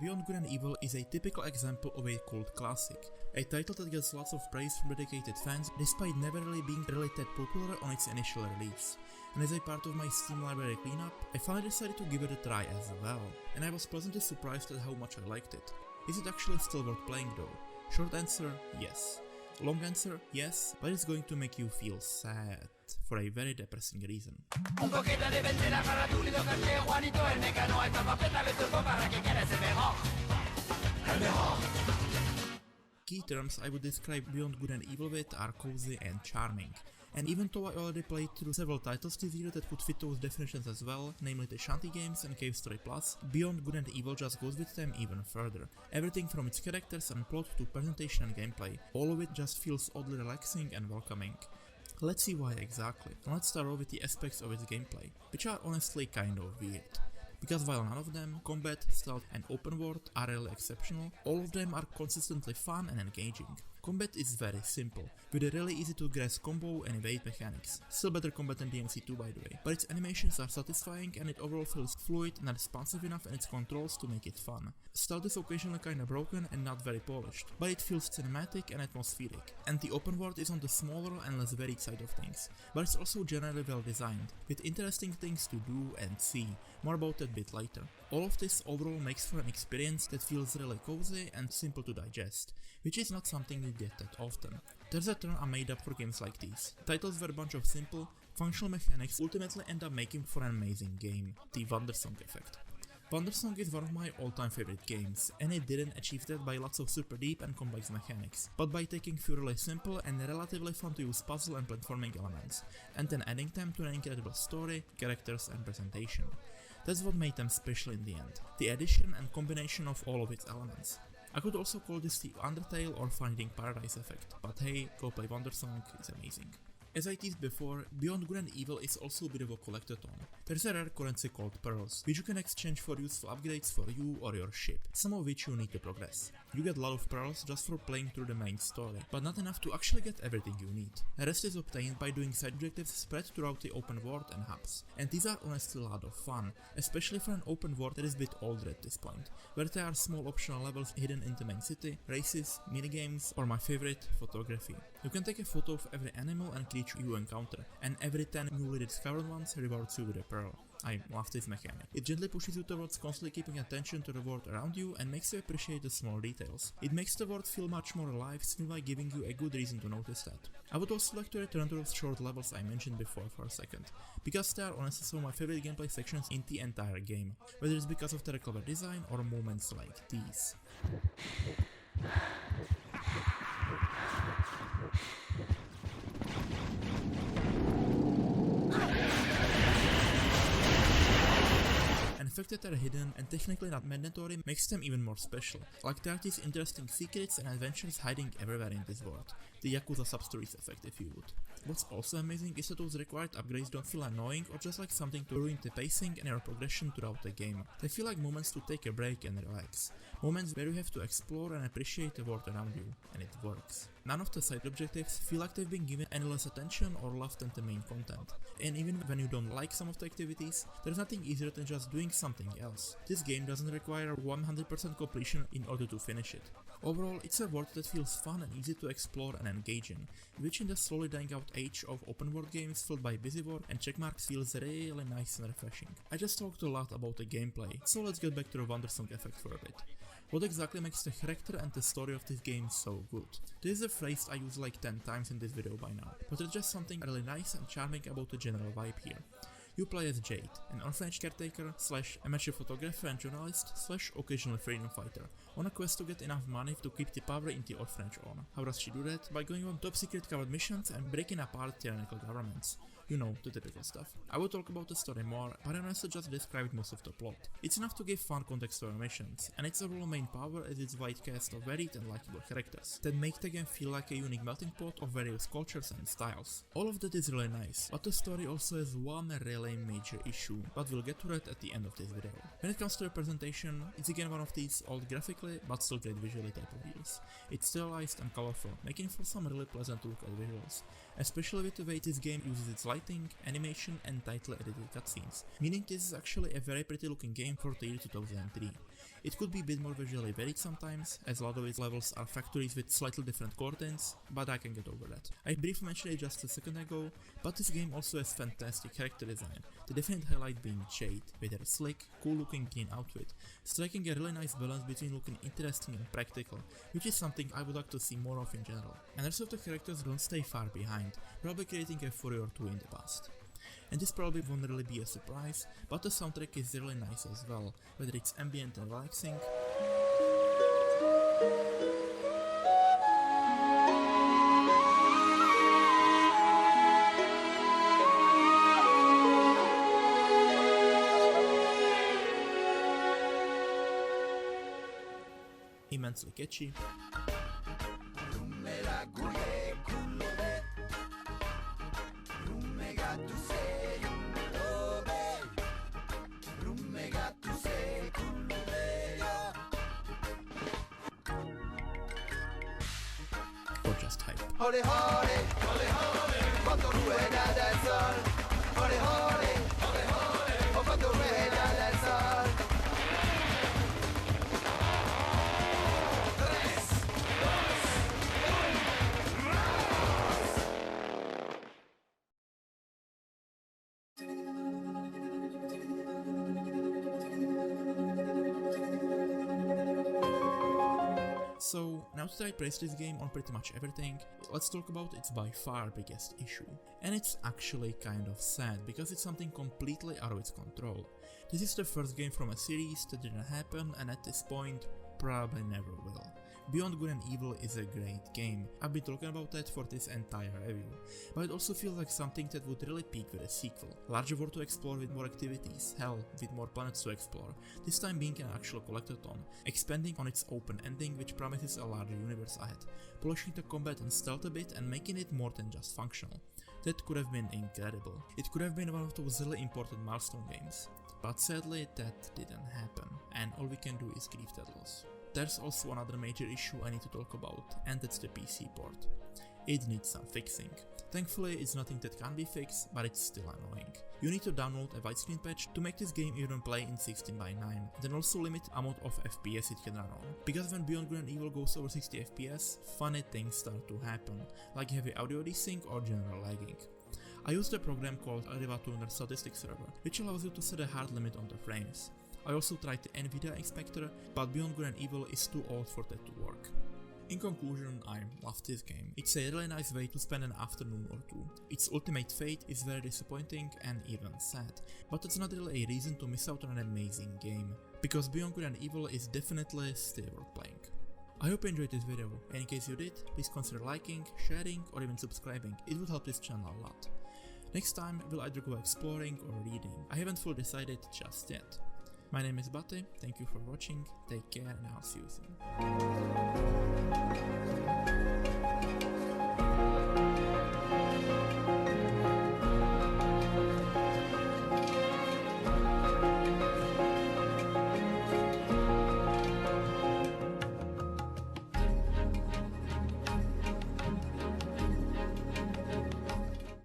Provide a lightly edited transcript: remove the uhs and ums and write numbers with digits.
Beyond Good and Evil is a typical example of a cult classic, a title that gets lots of praise from dedicated fans despite never really being that popular on its initial release. And as a part of my Steam library cleanup, I finally decided to give it a try as well, and I was pleasantly surprised at how much I liked it. Is it actually still worth playing though? Short answer, yes. Long answer, yes, but it's going to make you feel sad, for a very depressing reason. Key terms I would describe Beyond Good and Evil with are cozy and charming. And even though I already played through several titles this year that could fit those definitions as well, namely the Shanty games and Cave Story Plus, Beyond Good and Evil just goes with them even further. Everything from its characters and plot to presentation and gameplay, all of it just feels oddly relaxing and welcoming. Let's see why exactly, and let's start off with the aspects of its gameplay, which are honestly kind of weird. Because while none of them, combat, stealth and open world, are really exceptional, all of them are consistently fun and engaging. Combat is very simple, with a really easy to grasp combo and evade mechanics. Still better combat than DMC2 by the way, but its animations are satisfying and it overall feels fluid and responsive enough in its controls to make it fun. Stealth is occasionally kinda broken and not very polished, but it feels cinematic and atmospheric. And the open world is on the smaller and less varied side of things, but it's also generally well designed, with interesting things to do and see, more about that bit later. All of this overall makes for an experience that feels really cozy and simple to digest, which is not something you get that often. There's a term I made up for games like these. Titles where a bunch of simple, functional mechanics ultimately end up making for an amazing game, the Wandersong effect. Wandersong is one of my all-time favorite games, and it didn't achieve that by lots of super deep and complex mechanics, but by taking few really simple and relatively fun to use puzzle and platforming elements, and then adding them to an incredible story, characters and presentation. That's what made them special in the end, the addition and combination of all of its elements. I could also call this the Undertale or Finding Paradise effect, but hey, go play Wandersong, it's amazing. As I teased before, Beyond Good and Evil is also a bit of a collectathon. There's a rare currency called pearls, which you can exchange for useful upgrades for you or your ship, some of which you need to progress. You get a lot of pearls just for playing through the main story, but not enough to actually get everything you need. The rest is obtained by doing side objectives spread throughout the open world and hubs, and these are honestly a lot of fun, especially for an open world that is a bit older at this point, where there are small optional levels hidden in the main city, races, minigames, or my favorite, photography. You can take a photo of every animal and creature you encounter, and every 10 newly discovered ones rewards you with a pearl. I love this mechanic. It gently pushes you towards constantly keeping attention to the world around you and makes you appreciate the small details. It makes the world feel much more alive simply by giving you a good reason to notice that. I would also like to return to those short levels I mentioned before for a second, because they are honestly some of my favorite gameplay sections in the entire game, whether it's because of their clever design or moments like these. And the fact that they're hidden and technically not mandatory makes them even more special, like there are these interesting secrets and adventures hiding everywhere in this world, the Yakuza sub-stories effect if you would. What's also amazing is that those required upgrades don't feel annoying or just like something to ruin the pacing and your progression throughout the game. They feel like moments to take a break and relax, moments where you have to explore and appreciate the world around you, and it works. None of the side objectives feel like they've been given any less attention or love than the main content, and even when you don't like some of the activities, there's nothing easier than just doing something else. This game doesn't require 100% completion in order to finish it. Overall, it's a world that feels fun and easy to explore and engage in, which in the slowly dying out age of open world games filled by busy work and checkmarks feels really nice and refreshing. I just talked a lot about the gameplay, so let's get back to the Wandersong effect for a bit. What exactly makes the character and the story of this game so good? This is a phrase I use like 10 times in this video by now, but there's just something really nice and charming about the general vibe here. You play as Jade, an orphanage caretaker / amateur photographer and journalist / occasional freedom fighter, on a quest to get enough money to keep the power in the orphanage on. How does she do that? By going on top secret covered missions and breaking apart tyrannical governments. You know, the typical stuff. I will talk about the story more, but I honestly just described most of the plot. It's enough to give fun context to our missions, and its overall main power is its wide cast of varied and likable characters that make the game feel like a unique melting pot of various cultures and styles. All of that is really nice, but the story also has one really major issue, but we'll get to that at the end of this video. When it comes to representation, it's again one of these old graphically but still great visually type of deals. It's stylized and colorful, making for some really pleasant to look at visuals, especially with the way this game uses its lighting, animation and tightly edited cutscenes, meaning this is actually a very pretty looking game for the year 2003. It could be a bit more visually varied sometimes, as a lot of its levels are factories with slightly different coordinates, but I can get over that. I briefly mentioned it just a second ago, but this game also has fantastic character design, the definite highlight being Jade, with her slick, cool looking green outfit, striking a really nice balance between looking interesting and practical, which is something I would like to see more of in general. And the rest of the characters don't stay far behind, probably creating a furry or two in the past. And this probably won't really be a surprise, but the soundtrack is really nice as well, whether it's ambient and relaxing, immensely catchy, or just hype. Hole, hole, hole, hole, quando rueda del sol. Hole, hole, hole, hole, oh, quando rueda del sol. 3, 2, 1. So, now that I praised this game on pretty much everything, let's talk about its by far biggest issue. And it's actually kind of sad, because it's something completely out of its control. This is the first game from a series that didn't happen, and at this point, probably never will. Beyond Good and Evil is a great game, I've been talking about that for this entire review, but it also feels like something that would really peak with a sequel. Larger world to explore with more activities, hell, with more planets to explore, this time being an actual collectathon, expanding on its open ending which promises a larger universe ahead, polishing the combat and stealth a bit and making it more than just functional. That could have been incredible. It could have been one of those really important milestone games. But sadly that didn't happen, and all we can do is grieve that loss. There's also another major issue I need to talk about, and that's the PC port. It needs some fixing. Thankfully it's nothing that can't be fixed, but it's still annoying. You need to download a widescreen patch to make this game even play in 16:9, then also limit amount of FPS it can run on. Because when Beyond Good and Evil goes over 60 FPS, funny things start to happen, like heavy audio desync or general lagging. I used a program called Tuner Statistics Server, which allows you to set a hard limit on the frames. I also tried the NVIDIA Inspector, but Beyond Good and Evil is too old for that to work. In conclusion, I love this game. It's a really nice way to spend an afternoon or two. Its ultimate fate is very disappointing and even sad, but it's not really a reason to miss out on an amazing game, because Beyond Good and Evil is definitely still worth playing. I hope you enjoyed this video, and in case you did, please consider liking, sharing or even subscribing, it would help this channel a lot. Next time we'll either go exploring or reading, I haven't fully decided just yet. My name is Bate, thank you for watching, take care and I'll see you soon.